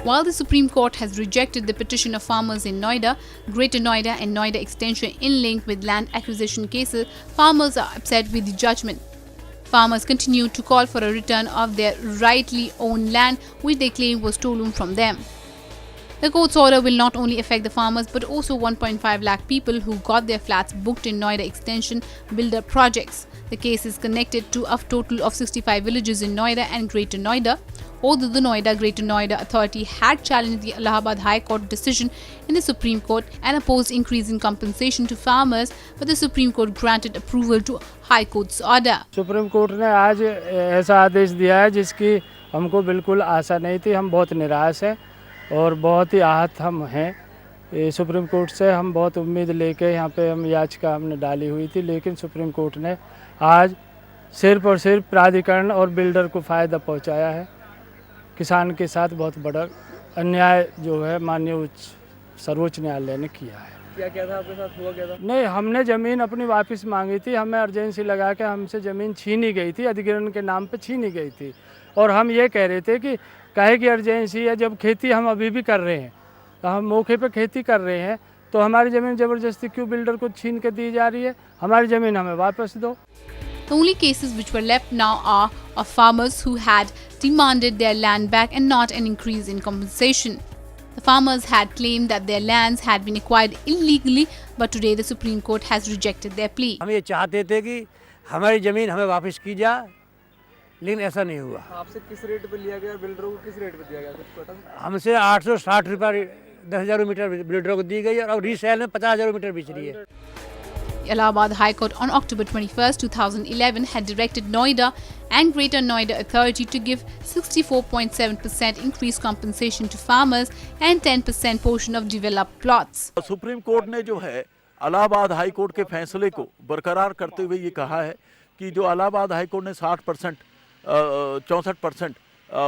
While the Supreme Court has rejected the petition of farmers in Noida, Greater Noida and Noida Extension in link with land acquisition cases, farmers are upset with the judgment. Farmers continue to call for a return of their rightly owned land, which they claim was stolen from them. The court's order will not only affect the farmers but also 1.5 lakh people who got their flats booked in Noida Extension builder projects. The case is connected to a total of 65 villages in Noida and Greater Noida. Although the Noida Greater Noida Authority had challenged the Allahabad High Court decision in the Supreme Court and opposed increasing compensation to farmers, but the Supreme Court granted approval to High Court's order. Supreme court ने आज ऐसा आदेश दिया है जिसकी हमको बिल्कुल आशा नहीं थी। हम बहुत निराश हैं और बहुत ही आहत हम हैं। सुप्रीम कोर्ट से हम बहुत उम्मीद लेके यहाँ पे हम याचिका हमने डाली हुई थी, लेकिन सुप्रीम कोर्ट ने आज सिर्फ और सिर्फ प्राधिकरण और बिल्डर को फ़ायदा पहुँचाया है। किसान के साथ बहुत बड़ा अन्याय जो है माननीय सर्वोच्च न्यायालय ने किया है। क्या था आपके साथ, हुआ क्या था? नहीं, हमने ज़मीन अपनी वापस मांगी थी। हमें अर्जेंसी लगा के हमसे ज़मीन छीनी गई थी, अधिग्रहण के नाम पे छीनी गई थी। और हम ये कह रहे थे कि काहे की अर्जेंसी है, जब खेती हम अभी भी कर रहे हैं, तो हम मौके पे खेती कर रहे हैं, तो हमारी ज़मीन ज़बरदस्ती क्यों बिल्डर को छीन के दी जा रही है? हमारी ज़मीन हमें वापस दो। The only cases which were left now are of farmers who had demanded their land back and not an increase in compensation. The farmers had claimed that their lands had been acquired illegally, but today the Supreme Court has rejected their plea. हम ये चाहते थे कि हमारी ज़मीन हमें वापस की जाए, लेकिन ऐसा नहीं हुआ। आपसे किस रेट पे लिया गया, बिल्डरों को किस रेट पे दिया गया? कुछ पता है? हमसे 860 रुपये 10,000 मीटर बिल्डरों को दी गई और रीसेल में 50,000 मीटर बिच रही है। Allahabad High Court on October 21, 2011 had directed Noida and Greater Noida Authority to give 64.7% increased compensation to farmers and 10% portion of developed plots. Supreme court ने जो है इलाहाबाद हाई कोर्ट के फैसले को बरकरार करते हुए ये कहा है कि जो इलाहाबाद हाई कोर्ट ने 60% 64%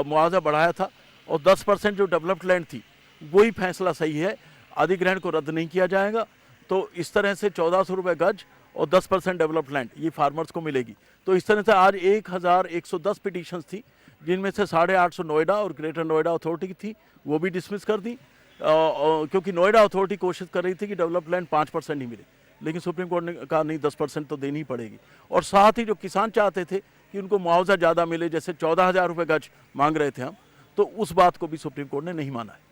मुआवजा बढ़ाया था और 10% जो डेवलप्ड लैंड थी वही फैसला सही है, अधिग्रहण को रद्द नहीं किया जाएगा। तो इस तरह से 1400 रुपये गज और 10% डेवलप्ड लैंड ये फार्मर्स को मिलेगी। तो इस तरह से आज 1110 पिटीशंस थी, जिनमें से 850 नोएडा और ग्रेटर नोएडा अथॉरिटी की थी, वो भी डिसमिस कर दी, क्योंकि नोएडा अथॉरिटी कोशिश कर रही थी कि डेवलप्ड लैंड 5% ही मिले, लेकिन सुप्रीम कोर्ट ने कहा नहीं, 10% तो देनी ही पड़ेगी। और साथ ही जो किसान चाहते थे कि उनको मुआवजा ज़्यादा मिले, जैसे 14,000 रुपये गज मांग रहे थे हम, तो उस बात को भी सुप्रीम कोर्ट ने नहीं माना है।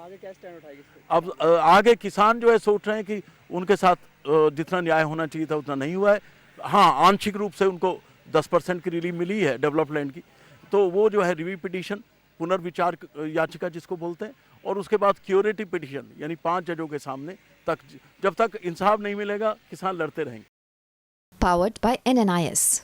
आगे क्या स्टैंड उठाएगी? अब आगे किसान जो है सोच रहे हैं कि उनके साथ जितना न्याय होना चाहिए था उतना नहीं हुआ है। हाँ, आंशिक रूप से उनको 10% की रिलीफ मिली है डेवलप्ड लैंड की, तो वो जो है रिव्यू पिटीशन, पुनर्विचार याचिका जिसको बोलते हैं, और उसके बाद क्यूरेटिव पिटीशन यानी 5 जजों के सामने तक, जब तक इंसाफ नहीं मिलेगा किसान लड़ते रहेंगे। Powered by NNIS.